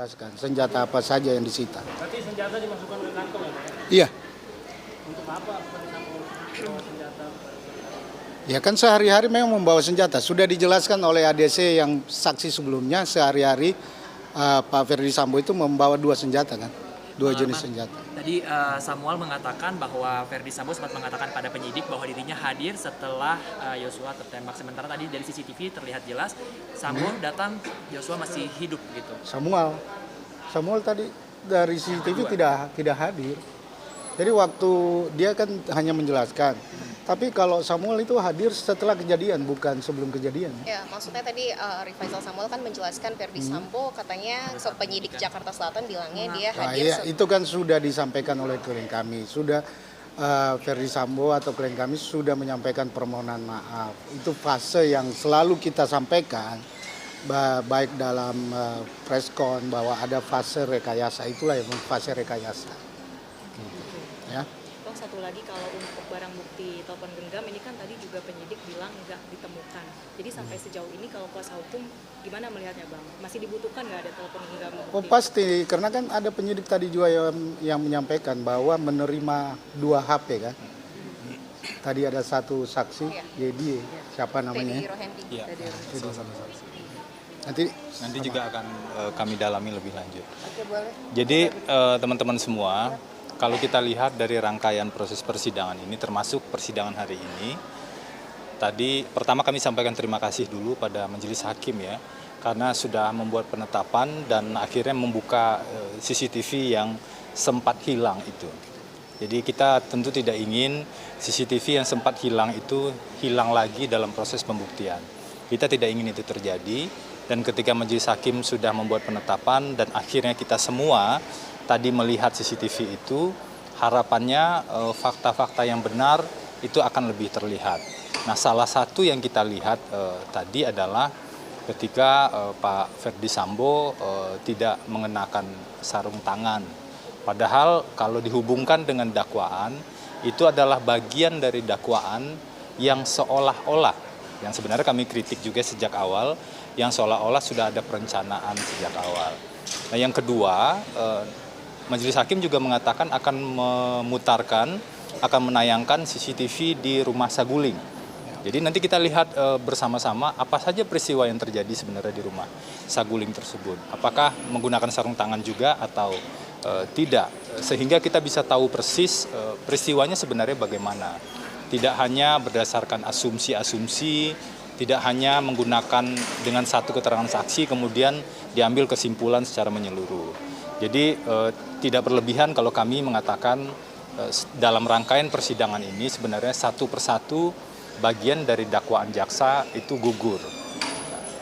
menjelaskan senjata apa saja yang disita. Berarti senjata dimasukkan ke kantong ya Pak? Iya, Untuk apa Ferdi Sambo membawa senjata? ya kan sehari-hari memang membawa senjata. Sudah dijelaskan oleh ADC yang saksi sebelumnya, sehari-hari Pak Ferdi Sambo itu membawa 2 senjata kan, 2 jenis senjata. Tadi Samuel mengatakan bahwa Ferdi Sambo sempat mengatakan pada penyidik bahwa dirinya hadir setelah Yosua tertembak. Sementara tadi dari CCTV terlihat jelas Sambo datang, Yosua masih hidup gitu. Samuel tadi dari CCTV tidak hadir. Jadi waktu dia kan hanya menjelaskan. Tapi kalau Samuel itu hadir setelah kejadian, bukan sebelum kejadian. Ya, maksudnya tadi Rifaisal Samuel kan menjelaskan Ferdi Sambo katanya ke penyidik Jakarta Selatan bilangnya dia Nah, hadir. iya, itu kan sudah disampaikan oleh klien kami. Sudah Ferdi Sambo atau klien kami sudah menyampaikan permohonan maaf. Itu fase yang selalu kita sampaikan, baik dalam preskon bahwa ada fase rekayasa. Itulah yang fase rekayasa. Gitu. Ya. Bang, satu lagi kalau untuk barang bukti telepon genggam ini kan tadi juga penyidik bilang nggak ditemukan. Jadi sampai sejauh ini kalau kuasa hukum gimana melihatnya Bang? Masih dibutuhkan nggak ada telepon genggam bukti? Oh pasti, karena kan ada penyidik tadi juga yang menyampaikan bahwa menerima 2 HP kan. Tadi ada satu saksi, Dedi, siapa namanya? Teddy Rohendi. Iya, salah satu saksi. Nanti juga akan kami dalami lebih lanjut. Oke, boleh. Jadi teman-teman semua, kalau kita lihat dari rangkaian proses persidangan ini, termasuk persidangan hari ini, tadi pertama kami sampaikan terima kasih dulu pada majelis hakim ya, karena sudah membuat penetapan dan akhirnya membuka CCTV yang sempat hilang itu. Jadi kita tentu tidak ingin CCTV yang sempat hilang itu hilang lagi dalam proses pembuktian. Kita tidak ingin itu terjadi, dan ketika majelis hakim sudah membuat penetapan dan akhirnya kita semua tadi melihat CCTV itu, harapannya fakta-fakta yang benar itu akan lebih terlihat. Nah, salah satu yang kita lihat tadi adalah ketika Pak Ferdi Sambo tidak mengenakan sarung tangan. Padahal kalau dihubungkan dengan dakwaan, itu adalah bagian dari dakwaan yang seolah-olah, yang sebenarnya kami kritik juga sejak awal, yang seolah-olah sudah ada perencanaan sejak awal. Nah, yang kedua, majelis hakim juga mengatakan akan memutarkan, akan menayangkan CCTV di rumah Saguling. Jadi nanti kita lihat bersama-sama apa saja peristiwa yang terjadi sebenarnya di rumah Saguling tersebut. Apakah menggunakan sarung tangan juga atau tidak. Sehingga kita bisa tahu persis peristiwanya sebenarnya bagaimana. Tidak hanya berdasarkan asumsi-asumsi, tidak hanya menggunakan dengan satu keterangan saksi kemudian diambil kesimpulan secara menyeluruh. Jadi tidak berlebihan kalau kami mengatakan dalam rangkaian persidangan ini sebenarnya satu persatu bagian dari dakwaan jaksa itu gugur.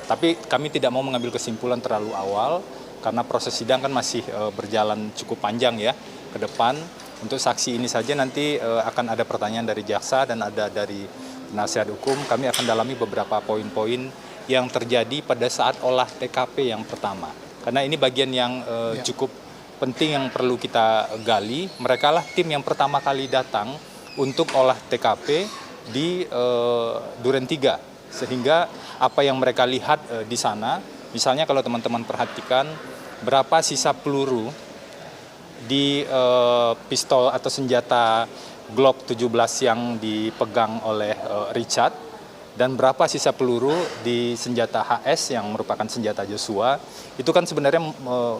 Tapi kami tidak mau mengambil kesimpulan terlalu awal karena proses sidang kan masih berjalan cukup panjang ya ke depan. Untuk saksi ini saja nanti akan ada pertanyaan dari jaksa dan ada dari penasihat hukum. Kami akan dalami beberapa poin-poin yang terjadi pada saat olah TKP yang pertama. Karena ini bagian yang cukup penting yang perlu kita gali. Mereka lah tim yang pertama kali datang untuk olah TKP di Duren 3. Sehingga apa yang mereka lihat di sana, misalnya kalau teman-teman perhatikan berapa sisa peluru di pistol atau senjata Glock 17 yang dipegang oleh Richard, dan berapa sisa peluru di senjata HS yang merupakan senjata Joshua, itu kan sebenarnya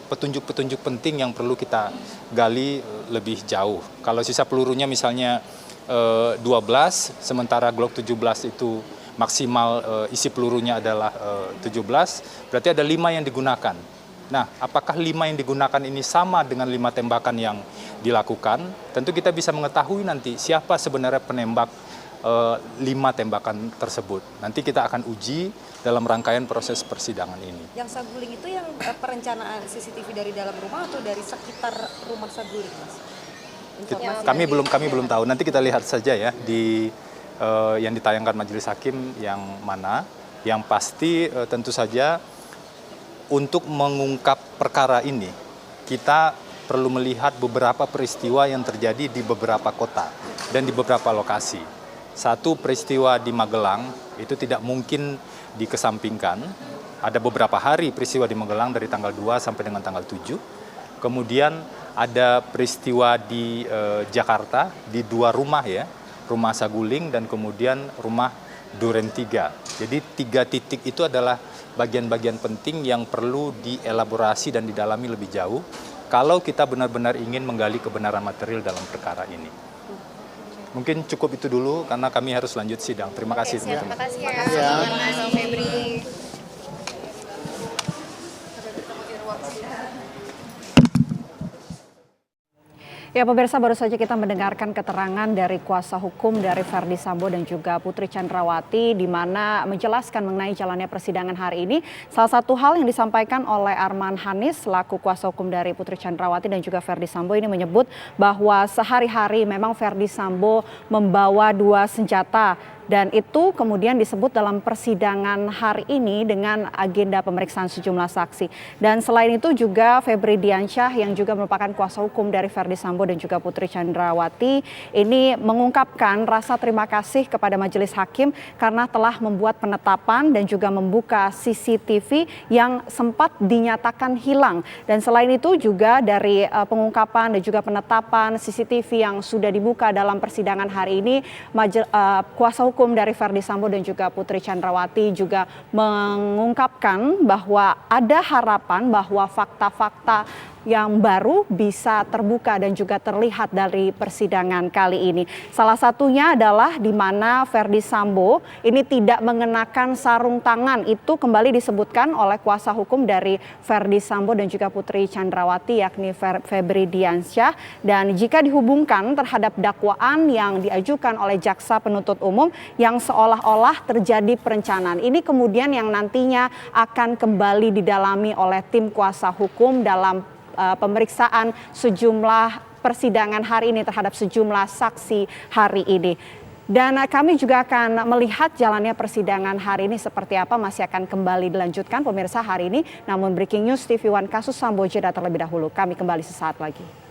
petunjuk-petunjuk penting yang perlu kita gali lebih jauh. Kalau sisa pelurunya misalnya 12, sementara Glock 17 itu maksimal isi pelurunya adalah 17, berarti ada 5 yang digunakan. Nah, apakah 5 yang digunakan ini sama dengan 5 tembakan yang dilakukan? Tentu kita bisa mengetahui nanti siapa sebenarnya penembak 5 tembakan tersebut. Nanti kita akan uji dalam rangkaian proses persidangan ini. Yang Saguling itu yang perencanaan CCTV dari dalam rumah atau dari sekitar rumah Saguling, Mas? Kami belum tahu. Nanti kita lihat saja ya di yang ditayangkan majelis hakim yang mana. Yang pasti tentu saja untuk mengungkap perkara ini kita perlu melihat beberapa peristiwa yang terjadi di beberapa kota dan di beberapa lokasi. Satu peristiwa di Magelang itu tidak mungkin dikesampingkan. ada beberapa hari peristiwa di Magelang dari tanggal 2 sampai dengan tanggal 7. Kemudian ada peristiwa di Jakarta di 2 rumah ya, rumah Saguling dan kemudian rumah Duren 3. Jadi 3 titik itu adalah bagian-bagian penting yang perlu dielaborasi dan didalami lebih jauh kalau kita benar-benar ingin menggali kebenaran material dalam perkara ini. Mungkin cukup itu dulu karena kami harus lanjut sidang. Terima kasih teman-teman. Terima kasih ya, Bang Febri. Ya pemirsa, baru saja kita mendengarkan keterangan dari kuasa hukum dari Ferdy Sambo dan juga Putri Chandrawati di mana menjelaskan mengenai jalannya persidangan hari ini. Salah satu hal yang disampaikan oleh Arman Hanis selaku kuasa hukum dari Putri Chandrawati dan juga Ferdy Sambo ini menyebut bahwa sehari-hari memang Ferdy Sambo membawa 2 senjata. Dan itu kemudian disebut dalam persidangan hari ini dengan agenda pemeriksaan sejumlah saksi. Dan selain itu juga Febri Diansyah yang juga merupakan kuasa hukum dari Ferdy Sambo dan juga Putri Chandrawati ini mengungkapkan rasa terima kasih kepada majelis hakim karena telah membuat penetapan dan juga membuka CCTV yang sempat dinyatakan hilang. Dan selain itu juga dari pengungkapan dan juga penetapan CCTV yang sudah dibuka dalam persidangan hari ini, kuasa hukum dari Ferdy Sambo dan juga Putri Chandrawati juga mengungkapkan bahwa ada harapan bahwa fakta-fakta yang baru bisa terbuka dan juga terlihat dari persidangan kali ini. Salah satunya adalah di mana Ferdy Sambo ini tidak mengenakan sarung tangan. Itu kembali disebutkan oleh kuasa hukum dari Ferdy Sambo dan juga Putri Chandrawati yakni Febri Diansyah. Dan jika dihubungkan terhadap dakwaan yang diajukan oleh jaksa penuntut umum yang seolah-olah terjadi perencanaan. Ini kemudian yang nantinya akan kembali didalami oleh tim kuasa hukum dalam pemeriksaan sejumlah persidangan hari ini terhadap sejumlah saksi hari ini. Dan kami juga akan melihat jalannya persidangan hari ini seperti apa, masih akan kembali dilanjutkan pemirsa hari ini. Namun Breaking News TV One kasus Sambo jeda terlebih dahulu. Kami kembali sesaat lagi.